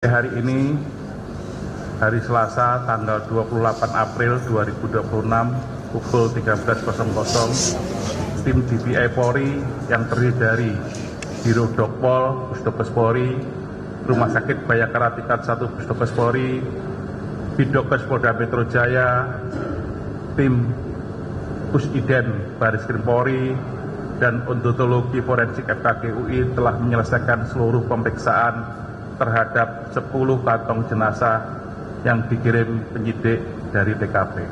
Hari ini, hari Selasa, tanggal 28 April 2026, pukul 13.00, tim DPI Polri yang terdiri dari Biro Dokpol, Pusdokes Polri, Rumah Sakit Bayangkara Tingkat 1 Pusdokes Polri, Bidokes Polda Metro Jaya, tim Pusiden Baris-Krim Polri, dan Odontologi Forensik FKG UI telah menyelesaikan seluruh pemeriksaan terhadap 10 kantong jenazah yang dikirim penyidik dari TKP.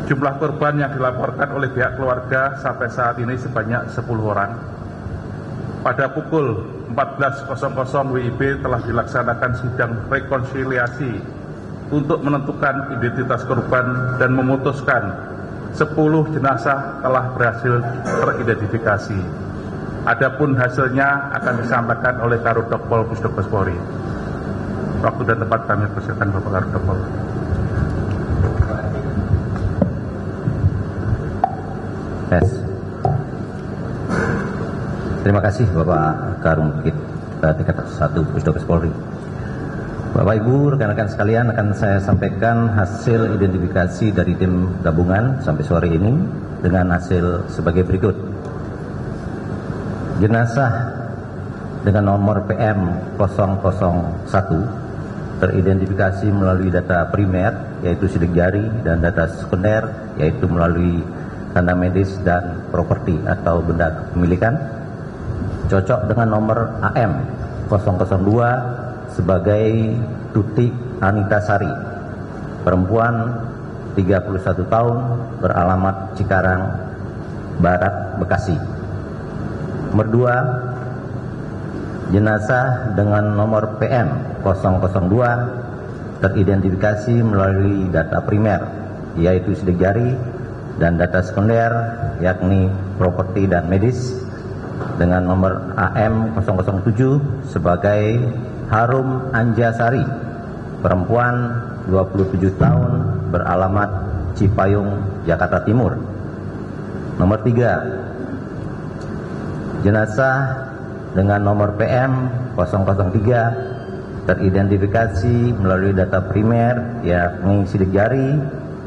Jumlah korban yang dilaporkan oleh pihak keluarga sampai saat ini sebanyak 10 orang. Pada pukul 14.00 WIB telah dilaksanakan sidang rekonsiliasi untuk menentukan identitas korban dan memutuskan 10 jenazah telah berhasil teridentifikasi. Adapun hasilnya akan disampaikan oleh Karudokpol Pusdokes Polri. Waktu dan tempat kami persilakan Bapak Karudokpol. Yes. Terima kasih Bapak Karungkit Tingkat 1 Pusdokes Polri. Bapak Ibu, rekan-rekan sekalian, akan saya sampaikan hasil identifikasi dari tim gabungan sampai sore ini dengan hasil sebagai berikut. Jenazah dengan nomor PM 001 teridentifikasi melalui data primer yaitu sidik jari dan data sekunder yaitu melalui tanda medis dan properti atau benda kepemilikan, cocok dengan nomor AM 002 sebagai Tuti Anita Sari, perempuan 31 tahun, beralamat Cikarang Barat, Bekasi. Nomor 2, jenazah dengan nomor PM 002 teridentifikasi melalui data primer yaitu sidik jari dan data sekunder yakni properti dan medis dengan nomor AM 007 sebagai Harum Anjasari, perempuan 27 tahun, beralamat Cipayung, Jakarta Timur. Nomor 3, jenazah dengan nomor PM 003 teridentifikasi melalui data primer yakni sidik jari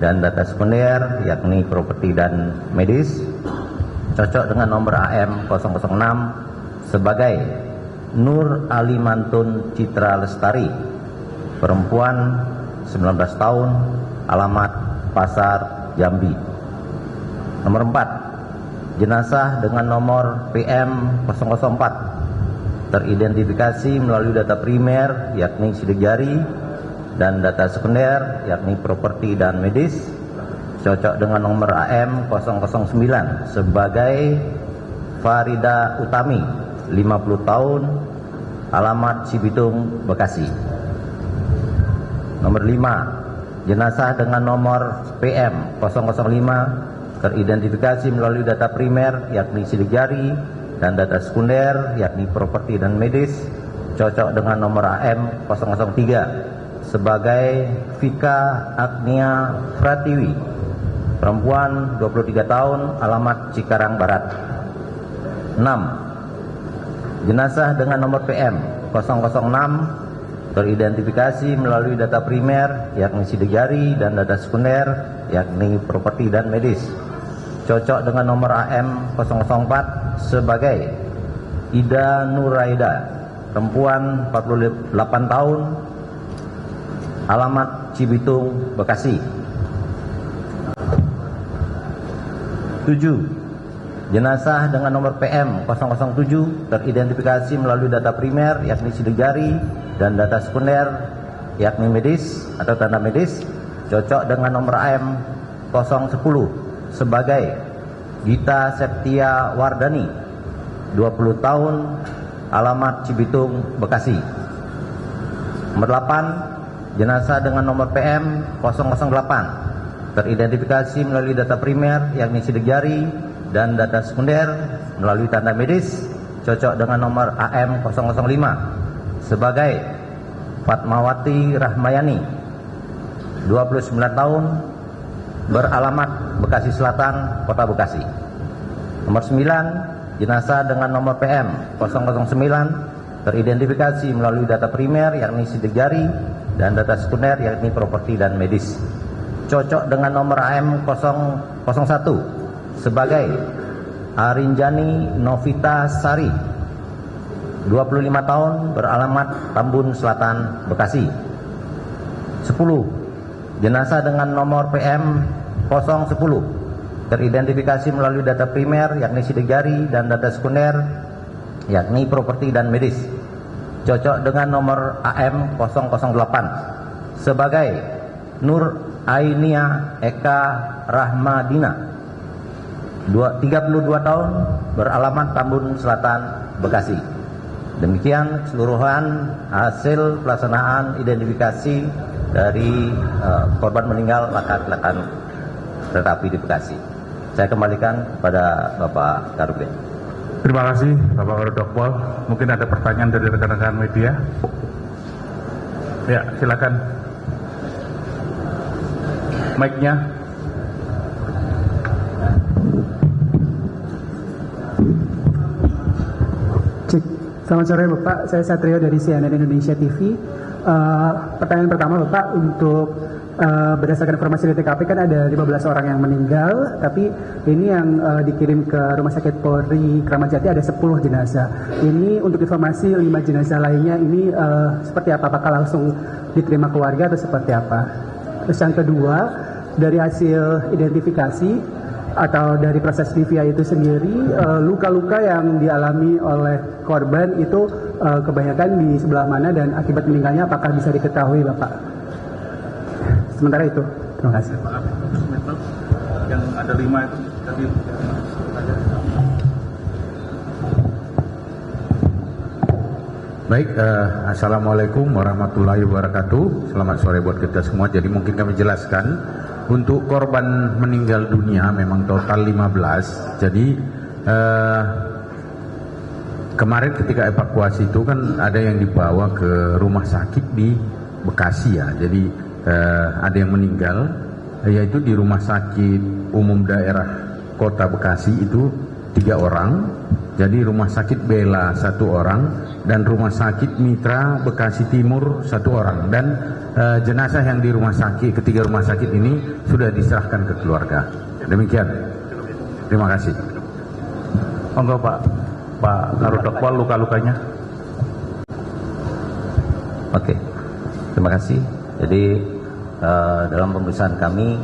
dan data sekunder yakni properti dan medis, cocok dengan nomor AM 006 sebagai Nur Ali Mantun Citra Lestari, perempuan 19 tahun, alamat Pasar, Jambi. Nomor 4, jenazah dengan nomor PM 004 teridentifikasi melalui data primer yakni sidik jari dan data sekunder yakni properti dan medis, cocok dengan nomor AM 009 sebagai Farida Utami, 50 tahun, alamat Cibitung, Bekasi. Nomor 5, jenazah dengan nomor PM 005 teridentifikasi melalui data primer yakni sidik jari dan data sekunder yakni properti dan medis, cocok dengan nomor AM 003 sebagai Vika Agnia Pratiwi, perempuan 23 tahun, alamat Cikarang Barat. 6, jenazah dengan nomor PM 006 teridentifikasi melalui data primer yakni sidik jari dan data sekunder yakni properti dan medis, cocok dengan nomor AM 004 sebagai Ida Nuraida, perempuan 48 tahun, alamat Cibitung, Bekasi. 7, jenazah dengan nomor PM 007 teridentifikasi melalui data primer yakni sidik jari dan data sekunder yakni medis atau tanda medis, cocok dengan nomor AM 010 sebagai Gita Septia Wardani, 20 tahun, alamat Cibitung, Bekasi. Nomor 8, jenazah dengan nomor PM 008 teridentifikasi melalui data primer yakni sidik jari dan data sekunder melalui tanda medis, cocok dengan nomor AM 005 sebagai Fatmawati Rahmayani, 29 tahun, beralamat Bekasi Selatan, Kota Bekasi. Nomor 9, jenazah dengan nomor PM 009 teridentifikasi melalui data primer yakni sidik jari dan data sekunder yakni properti dan medis. Cocok dengan nomor AM 001 sebagai Arinjani Novita Sari, 25 tahun, beralamat Tambun Selatan, Bekasi. 10. Jenazah dengan nomor PM 010 teridentifikasi melalui data primer yakni sidik jari dan data sekunder yakni properti dan medis. Cocok dengan nomor AM 008 sebagai Nur Ainia Eka Rahmadina, 32 tahun, beralamat Tambun Selatan, Bekasi. Demikian keseluruhan hasil pelaksanaan identifikasi dari korban meninggal kecelakaan kereta api di Bekasi. Saya kembalikan kepada Bapak Karubin. Terima kasih Bapak Karodokpol. Mungkin ada pertanyaan dari rekan-rekan media. Ya, silakan. Mic-nya. Cek. Selamat sore Bapak, saya Satrio dari CNN Indonesia TV. Pertanyaan pertama Bapak, untuk berdasarkan informasi dari TKP kan ada 15 orang yang meninggal, tapi ini yang dikirim ke Rumah Sakit Polri Kramat Jati ada 10 jenazah. Ini untuk informasi 5 jenazah lainnya ini seperti apa? Apakah langsung diterima keluarga atau seperti apa? Terus yang kedua, dari hasil identifikasi atau dari proses DVI itu sendiri, luka-luka yang dialami oleh korban itu kebanyakan di sebelah mana dan akibat meninggalnya apakah bisa diketahui Bapak? Sementara itu, terima kasih. Yang ada 5 itu tadi. Baik, Assalamualaikum warahmatullahi wabarakatuh. Selamat sore buat kita semua. Jadi mungkin kami jelaskan, untuk korban meninggal dunia memang total 15. Jadi kemarin ketika evakuasi itu kan ada yang dibawa ke rumah sakit di Bekasi ya. Jadi ada yang meninggal, yaitu di Rumah Sakit Umum Daerah Kota Bekasi itu 3 orang. Jadi Rumah Sakit Bela 1 orang dan Rumah Sakit Mitra Bekasi Timur 1 orang. Dan jenazah yang di ketiga rumah sakit ini sudah diserahkan ke keluarga. Demikian. Terima kasih. Monggo Pak Karodokpol, luka-lukanya. Oke, terima kasih. Jadi dalam pemeriksaan kami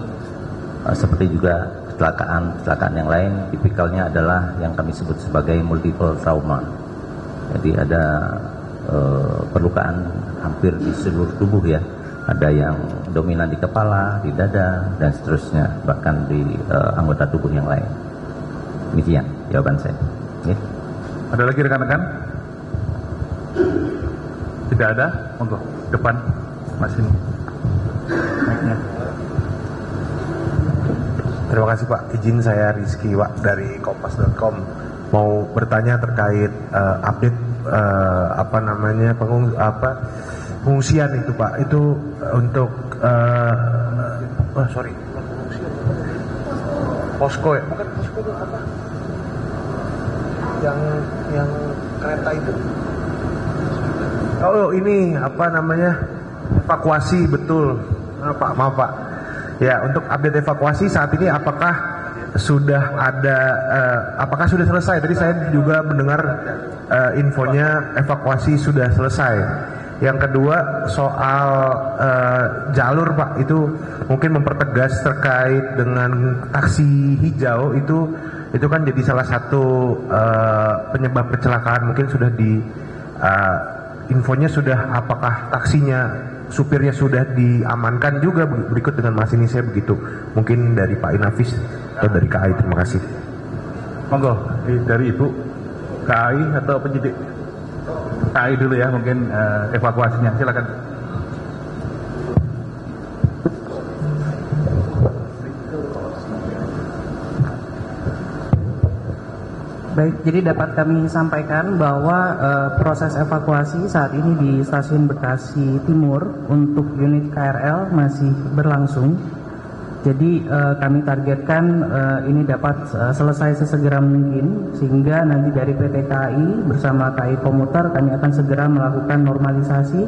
seperti juga kecelakaan yang lain, tipikalnya adalah yang kami sebut sebagai multiple trauma. Jadi ada perlukaan hampir di seluruh tubuh ya. Ada yang dominan di kepala, di dada, dan seterusnya, bahkan di anggota tubuh yang lain. Demikian jawaban saya. Ya. Ada lagi rekan-rekan? Tidak ada? Monggo, depan. Masih mic-nya. Terima kasih Pak. Izin saya Rizky Wak dari Kompas.com mau bertanya terkait update pengungsian itu Pak. Itu untuk posko ya? Bukan posko itu apa? Yang kereta itu. Oh ini evakuasi, betul. Maaf Pak. Ya, untuk update evakuasi saat ini apakah sudah selesai? Tadi saya juga mendengar infonya evakuasi sudah selesai. Yang kedua soal jalur Pak, itu mungkin mempertegas terkait dengan taksi hijau itu kan jadi salah satu penyebab kecelakaan. Mungkin sudah infonya sudah, apakah supirnya sudah diamankan juga berikut dengan masinisnya begitu. Mungkin dari Pak Inafis atau dari KAI. Terima kasih. Monggo, dari Ibu KAI atau penyidik? KAI dulu ya, mungkin evakuasinya. Silakan. Baik, jadi dapat kami sampaikan bahwa proses evakuasi saat ini di Stasiun Bekasi Timur untuk unit KRL masih berlangsung. Jadi kami targetkan ini dapat selesai sesegera mungkin, sehingga nanti dari PT KAI bersama KAI Komuter kami akan segera melakukan normalisasi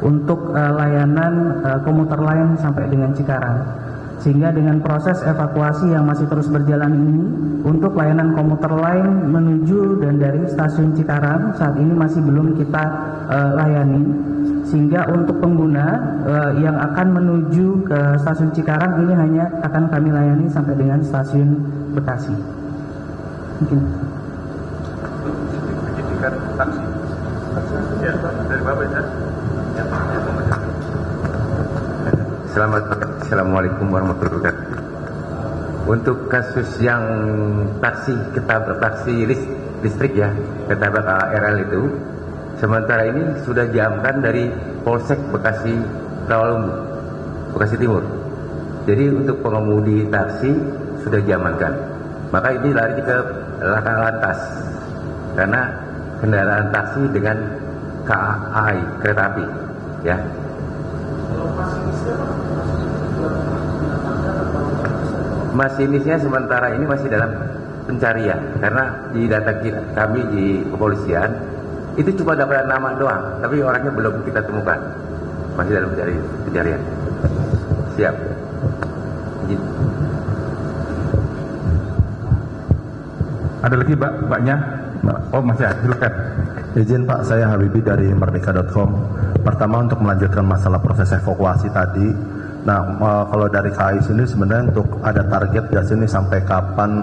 untuk layanan komuter lain sampai dengan Cikarang. Sehingga dengan proses evakuasi yang masih terus berjalan ini, untuk layanan komuter lain menuju dan dari stasiun Cikarang saat ini masih belum kita layani. Sehingga untuk pengguna yang akan menuju ke stasiun Cikarang ini hanya akan kami layani sampai dengan stasiun Bekasi. Mungkin. Taksi. Ya, dari Bapak ya. Assalamualaikum warahmatullahi wabarakatuh. Untuk kasus yang ketabrak taksi listrik ya, ketabrak RL itu, sementara ini sudah diamankan dari Polsek Bekasi Rawalumbu, Bekasi Timur. Jadi untuk pengemudi taksi sudah diamankan. Maka ini lari ke laka lantas karena kendaraan taksi dengan KAI, kereta api, ya. Masinisnya sementara ini masih dalam pencarian karena di data kami di kepolisian itu cuma dapat nama doang, tapi orangnya belum kita temukan, masih dalam pencarian. Siap. Ada lagi Mbaknya? Oh masih ada, silakan. Izin Pak, saya Habibi dari Merdeka.com. Pertama untuk melanjutkan masalah proses evakuasi tadi. Nah, kalau dari KAI sini sebenarnya untuk ada target nggak sini sampai kapan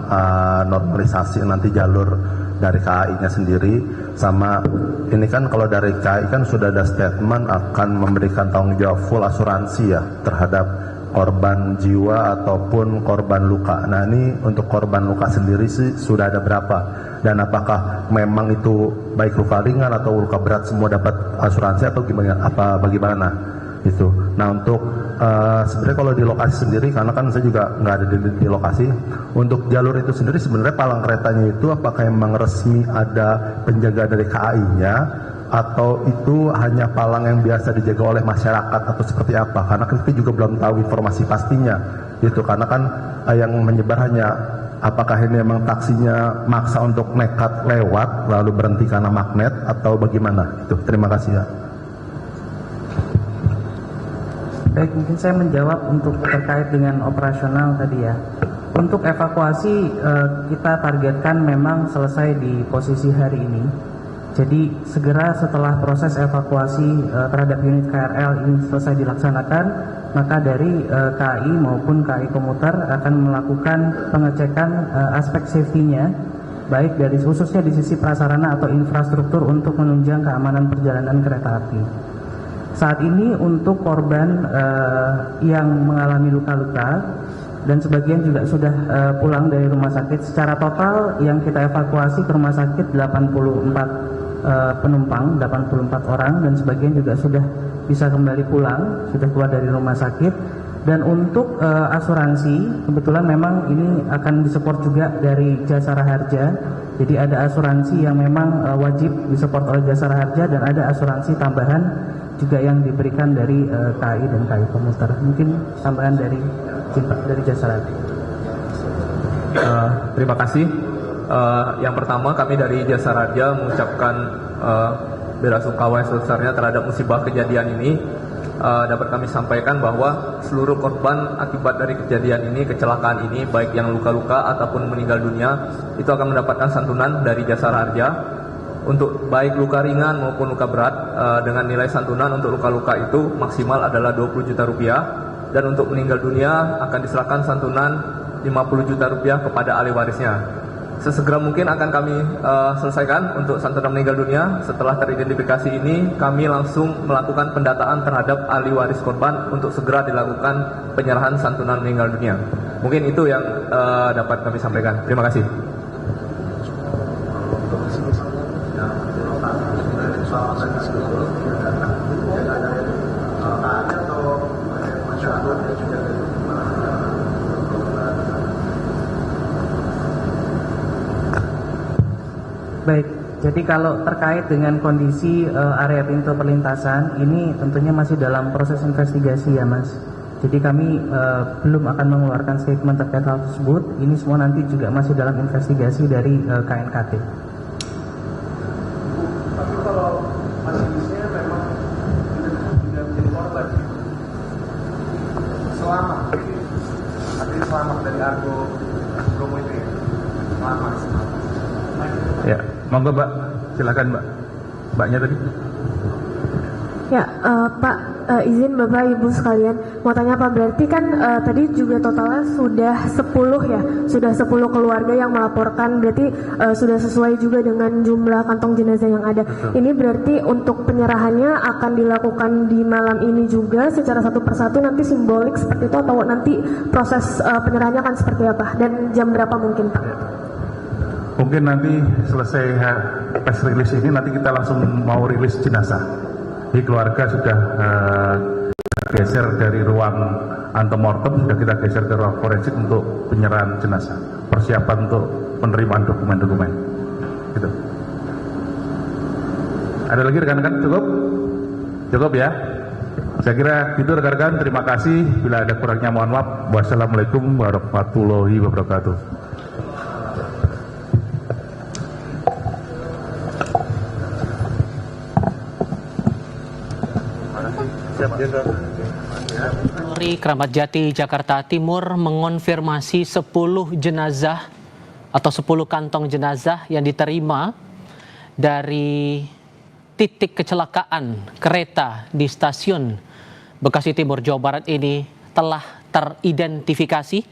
normalisasi nanti jalur dari KAI-nya sendiri, sama ini kan kalau dari KAI kan sudah ada statement akan memberikan tanggung jawab full asuransi ya terhadap korban jiwa ataupun korban luka. Nah ini untuk korban luka sendiri sih sudah ada berapa? Dan apakah memang itu baik luka ringan atau luka berat semua dapat asuransi atau gimana? Bagaimana itu? Nah untuk sebenarnya kalau di lokasi sendiri, karena kan saya juga nggak ada di lokasi, untuk jalur itu sendiri sebenarnya palang keretanya itu apakah memang resmi ada penjaga dari KAI-nya atau itu hanya palang yang biasa dijaga oleh masyarakat atau seperti apa? Karena kita juga belum tahu informasi pastinya gitu, karena kan yang menyebar hanya apakah ini memang taksinya maksa untuk nekat lewat lalu berhenti karena magnet atau bagaimana itu. Terima kasih ya. Baik, mungkin saya menjawab untuk terkait dengan operasional tadi ya. Untuk evakuasi kita targetkan memang selesai di posisi hari ini. Jadi segera setelah proses evakuasi terhadap unit KRL ini selesai dilaksanakan, maka dari KAI maupun KAI Komuter akan melakukan pengecekan aspek safety-nya, baik dari khususnya di sisi prasarana atau infrastruktur untuk menunjang keamanan perjalanan kereta api. Saat ini untuk korban yang mengalami luka-luka dan sebagian juga sudah pulang dari rumah sakit, secara total yang kita evakuasi ke rumah sakit 84 penumpang, 84 orang, dan sebagian juga sudah bisa kembali pulang, sudah keluar dari rumah sakit. Dan untuk asuransi, kebetulan memang ini akan disupport juga dari Jasara Harja. Jadi ada asuransi yang memang wajib disupport oleh Jasara Harja dan ada asuransi tambahan juga yang diberikan dari KAI dan KAI Komuter. Mungkin tambahan dari Jasara Harja. Terima kasih. Yang pertama kami dari Jasara Harja mengucapkan bela sungkawa sebesarnya terhadap musibah kejadian ini. Dapat kami sampaikan bahwa seluruh korban akibat dari kejadian ini, kecelakaan ini, baik yang luka-luka ataupun meninggal dunia, itu akan mendapatkan santunan dari Jasara Harja. Untuk baik luka ringan maupun luka berat, dengan nilai santunan untuk luka-luka itu maksimal adalah 20 juta rupiah, dan untuk meninggal dunia akan diserahkan santunan 50 juta rupiah kepada ahli warisnya. Sesegera mungkin akan kami selesaikan untuk santunan meninggal dunia. Setelah teridentifikasi ini, kami langsung melakukan pendataan terhadap ahli waris korban untuk segera dilakukan penyerahan santunan meninggal dunia. Mungkin itu yang dapat kami sampaikan. Terima kasih. Baik, jadi kalau terkait dengan kondisi area pintu perlintasan, ini tentunya masih dalam proses investigasi ya Mas. Jadi kami belum akan mengeluarkan statement terkait hal tersebut. Ini semua nanti juga masih dalam investigasi dari KNKT. Tapi kalau masinisnya memang tidak menjadi korban, selamat, artinya selamat dari Argo Bromo itu ya? Selamat. Ya, monggo Mbak, silakan Mbak. Mbaknya tadi. Ya, Pak, izin Bapak Ibu sekalian, mau tanya Pak, berarti kan tadi juga totalnya sudah 10 ya, sudah 10 keluarga yang melaporkan, berarti sudah sesuai juga dengan jumlah kantong jenazah yang ada. Betul. Ini berarti untuk penyerahannya akan dilakukan di malam ini juga secara satu persatu, nanti simbolik seperti itu, atau nanti proses penyerahannya akan seperti apa, dan jam berapa mungkin Pak? Mungkin nanti selesai press release ini nanti kita langsung mau rilis jenazah. Jadi keluarga sudah geser dari ruang antemortem, sudah kita geser ke ruang forensik untuk penyerahan jenazah, persiapan untuk penerimaan dokumen-dokumen. Gitu. Ada lagi rekan-rekan? Cukup? Cukup ya? Saya kira itu rekan-rekan, terima kasih. Bila ada kurangnya mohon maaf. Wassalamualaikum warahmatullahi wabarakatuh. Polri Kramat Jati, Jakarta Timur mengonfirmasi 10 jenazah atau 10 kantong jenazah yang diterima dari titik kecelakaan kereta di stasiun Bekasi Timur, Jawa Barat ini telah teridentifikasi